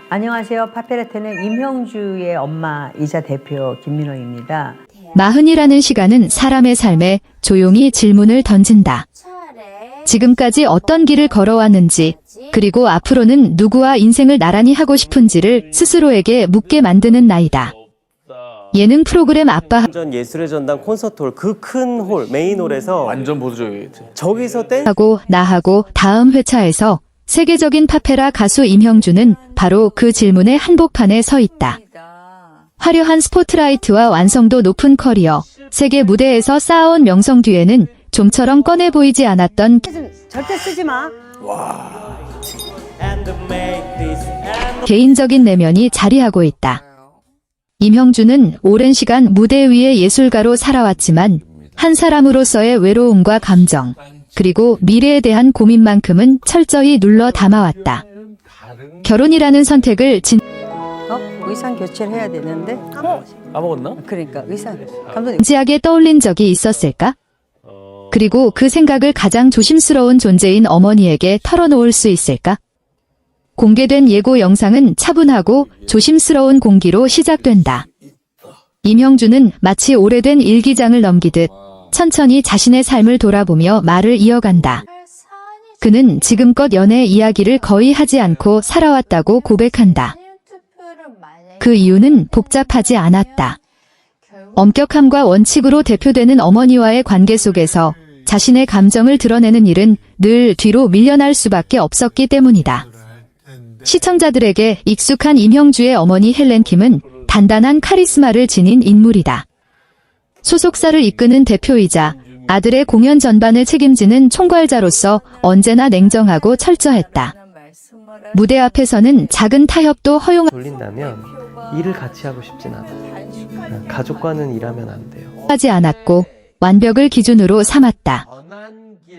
안녕하세요. 파페라테는 임형주의 엄마이자 대표 김민호입니다. 마흔이라는 시간은 사람의 삶에 조용히 질문을 던진다. 지금까지 어떤 길을 걸어왔는지, 그리고 앞으로는 누구와 인생을 나란히 하고 싶은지를 스스로에게 묻게 만드는 나이다. 예능 프로그램 아빠 전 예술의 전당 콘서트홀 그 큰 홀 메인홀에서 완전 보수적이겠지. 저기서 댄스 하고 나하고 다음 회차에서 세계적인 파페라 가수 임형주는 바로 그 질문의 한복판에 서 있다. 화려한 스포트라이트와 완성도 높은 커리어, 세계 무대에서 쌓아온 명성 뒤에는 좀처럼 꺼내 보이지 않았던 절대 쓰지 마. 개인적인 내면이 자리하고 있다. 임형주는 오랜 시간 무대 위의 예술가로 살아왔지만 한 사람으로서의 외로움과 감정, 그리고 미래에 대한 고민만큼은 철저히 눌러 담아왔다. 결혼이라는 선택을 의상 교체를 해야 되는데. 까먹었나? 그러니까 의상. 감독님. 진지하게 떠올린 적이 있었을까? 그리고 그 생각을 가장 조심스러운 존재인 어머니에게 털어놓을 수 있을까? 공개된 예고 영상은 차분하고 조심스러운 공기로 시작된다. 임형주는 마치 오래된 일기장을 넘기듯 천천히 자신의 삶을 돌아보며 말을 이어간다. 그는 지금껏 연애 이야기를 거의 하지 않고 살아왔다고 고백한다. 그 이유는 복잡하지 않았다. 엄격함과 원칙으로 대표되는 어머니와의 관계 속에서 자신의 감정을 드러내는 일은 늘 뒤로 밀려날 수밖에 없었기 때문이다. 시청자들에게 익숙한 임형주의 어머니 헬렌킴은 단단한 카리스마를 지닌 인물이다. 소속사를 이끄는 대표이자 아들의 공연 전반을 책임지는 총괄자로서 언제나 냉정하고 철저했다. 무대 앞에서는 작은 타협도 돌린다면 일을 같이 하고 싶진 않아요. 가족과는 일하면 안 돼요. 허용하지 않았고 완벽을 기준으로 삼았다.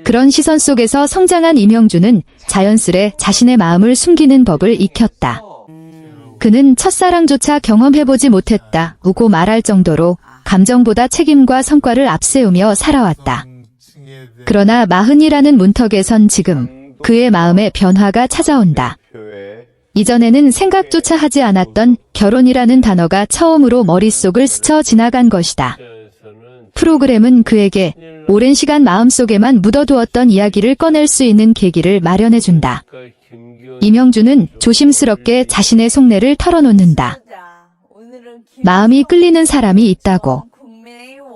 그런 시선 속에서 성장한 임형주는 자연스레 자신의 마음을 숨기는 법을 익혔다. 그는 첫사랑조차 경험해보지 못했다고 말할 정도로 감정보다 책임과 성과를 앞세우며 살아왔다. 그러나 마흔이라는 문턱에 선 지금 그의 마음에 변화가 찾아온다. 이전에는 생각조차 하지 않았던 결혼이라는 단어가 처음으로 머릿속을 스쳐 지나간 것이다. 프로그램은 그에게 오랜 시간 마음속에만 묻어두었던 이야기를 꺼낼 수 있는 계기를 마련해준다. 임형주는 조심스럽게 자신의 속내를 털어놓는다. 마음이 끌리는 사람이 있다고.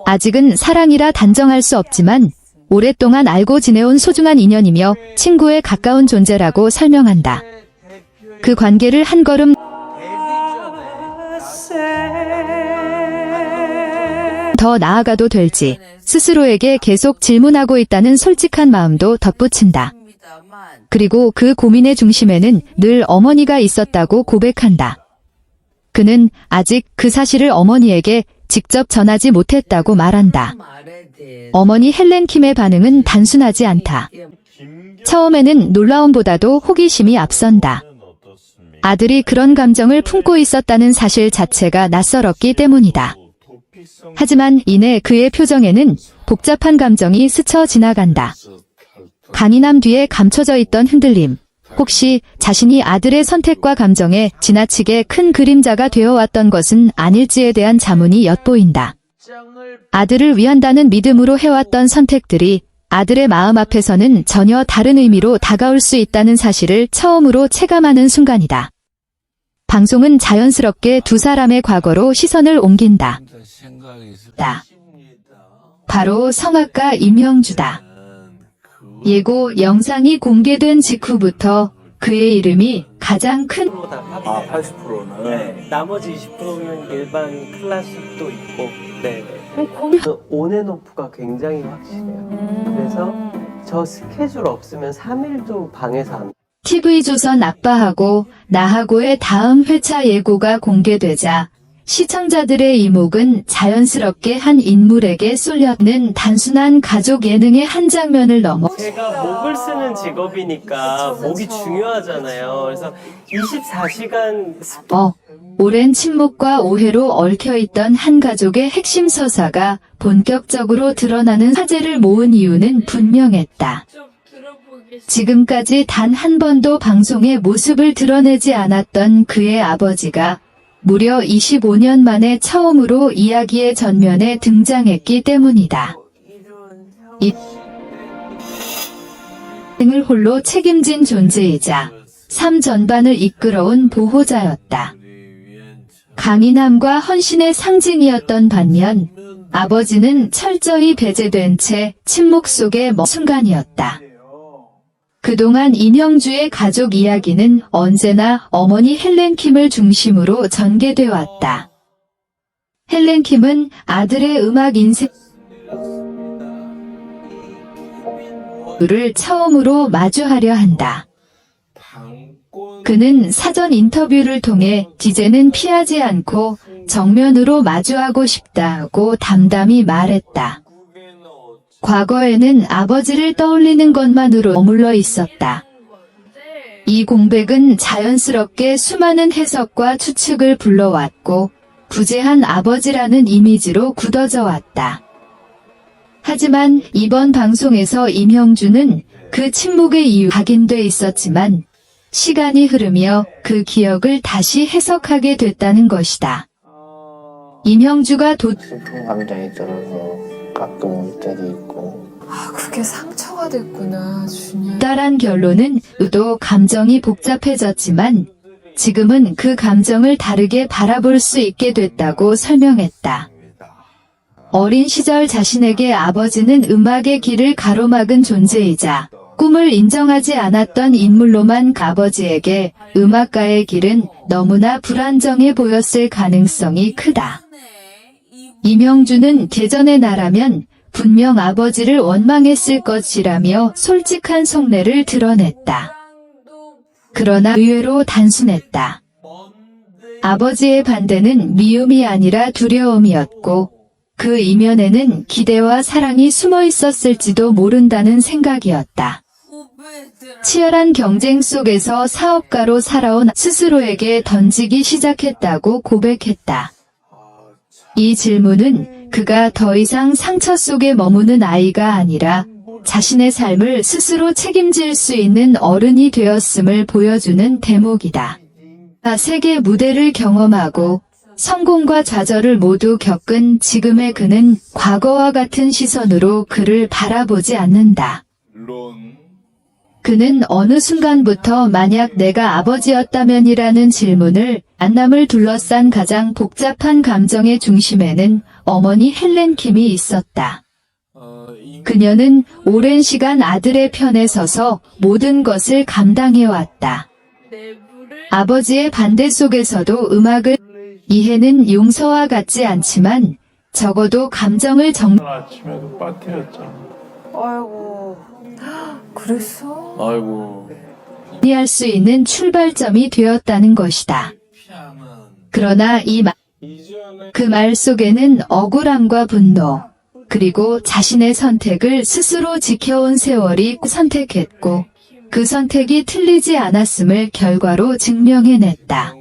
아직은 사랑이라 단정할 수 없지만 오랫동안 알고 지내온 소중한 인연이며 친구에 가까운 존재라고 설명한다. 그 관계를 한 걸음 더 나아가도 될지 스스로에게 계속 질문하고 있다는 솔직한 마음도 덧붙인다. 그리고 그 고민의 중심에는 늘 어머니가 있었다고 고백한다. 그는 아직 그 사실을 어머니에게 직접 전하지 못했다고 말한다. 어머니 헬렌킴의 반응은 단순하지 않다. 처음에는 놀라움보다도 호기심이 앞선다. 아들이 그런 감정을 품고 있었다는 사실 자체가 낯설었기 때문이다. 하지만 이내 그의 표정에는 복잡한 감정이 스쳐 지나간다. 강인함 뒤에 감춰져 있던 흔들림, 혹시 자신이 아들의 선택과 감정에 지나치게 큰 그림자가 되어왔던 것은 아닐지에 대한 자문이 엿보인다. 아들을 위한다는 믿음으로 해왔던 선택들이 아들의 마음 앞에서는 전혀 다른 의미로 다가올 수 있다는 사실을 처음으로 체감하는 순간이다. 방송은 자연스럽게 두 사람의 과거로 시선을 옮긴다. 바로 성악가 임형주다. 예고 영상이 공개된 직후부터 그의 이름이 가장 큰 80%는? 네, 나머지 20%는 일반 클래식도 있고 네. 온앤오프가 굉장히 확실해요. 그래서 저 스케줄 없으면 3일도 방에서 안 TV조선 아빠하고 나하고의 다음 회차 예고가 공개되자 시청자들의 이목은 자연스럽게 한 인물에게 쏠렸는 단순한 가족 예능의 한 장면을 넘어 제가 목을 쓰는 직업이니까 목이 중요하잖아요. 그래서 24시간 오랜 침묵과 오해로 얽혀있던 한 가족의 핵심 서사가 본격적으로 드러나는 화제를 모은 이유는 분명했다. 지금까지 단 한 번도 방송에 모습을 드러내지 않았던 그의 아버지가 무려 25년 만에 처음으로 이야기의 전면에 등장했기 때문이다. 이 생을 홀로 책임진 존재이자 삶 전반을 이끌어온 보호자였다. 강인함과 헌신의 상징이었던 반면 아버지는 철저히 배제된 채 침묵 속의 순간이었다. 그동안 임형주의 가족 이야기는 언제나 어머니 헬렌 킴을 중심으로 전개돼 왔다. 헬렌 킴은 아들의 음악 인생을 처음으로 마주하려 한다. 그는 사전 인터뷰를 통해 이제는 피하지 않고 정면으로 마주하고 싶다고 담담히 말했다. 과거에는 아버지를 떠올리는 것만으로 머물러 있었다. 이 공백은 자연스럽게 수많은 해석과 추측을 불러왔고 부재한 아버지라는 이미지로 굳어져 왔다. 하지만 이번 방송에서 임형주는 그 침묵의 이유 각인돼 있었지만 시간이 흐르며 그 기억을 다시 해석하게 됐다는 것이다. 임형주가 슬픈 감정이 들어서 가끔 울 때도 있고. 아, 그게 상처가 됐구나, 준이야. 도달한 결론은 또 감정이 복잡해졌지만 지금은 그 감정을 다르게 바라볼 수 있게 됐다고 설명했다. 어린 시절 자신에게 아버지는 음악의 길을 가로막은 존재이자 꿈을 인정하지 않았던 인물로만 아버지에게 음악가의 길은 너무나 불안정해 보였을 가능성이 크다. 임형주는 예전의 나라면 분명 아버지를 원망했을 것이라며 솔직한 속내를 드러냈다. 그러나 의외로 단순했다. 아버지의 반대는 미움이 아니라 두려움이었고 그 이면에는 기대와 사랑이 숨어 있었을지도 모른다는 생각이었다. 치열한 경쟁 속에서 사업가로 살아온 스스로에게 던지기 시작했다고 고백했다. 이 질문은 그가 더 이상 상처 속에 머무는 아이가 아니라 자신의 삶을 스스로 책임질 수 있는 어른이 되었음을 보여주는 대목이다. 세계 무대를 경험하고 성공과 좌절을 모두 겪은 지금의 그는 과거와 같은 시선으로 그를 바라보지 않는다. 그는 어느 순간부터 만약 내가 아버지였다면이라는 질문을 안남을 둘러싼 가장 복잡한 감정의 중심에는 어머니 헬렌 킴이 있었다. 그녀는 오랜 시간 아들의 편에 서서 모든 것을 감당해왔다. 아버지의 반대 속에서도 음악을 이해는 용서와 같지 않지만 적어도 감정을 아침에도 빠트렸잖아. 아이고. 그랬어? 아이고. 정리할 수 있는 출발점이 되었다는 것이다. 그러나 그 말 속에는 억울함과 분노, 그리고 자신의 선택을 스스로 지켜온 세월이 선택했고 그 선택이 틀리지 않았음을 결과로 증명해냈다.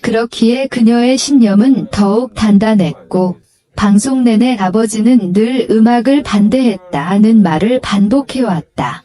그렇기에 그녀의 신념은 더욱 단단했고 방송 내내 아버지는 늘 음악을 반대했다는 말을 반복해왔다.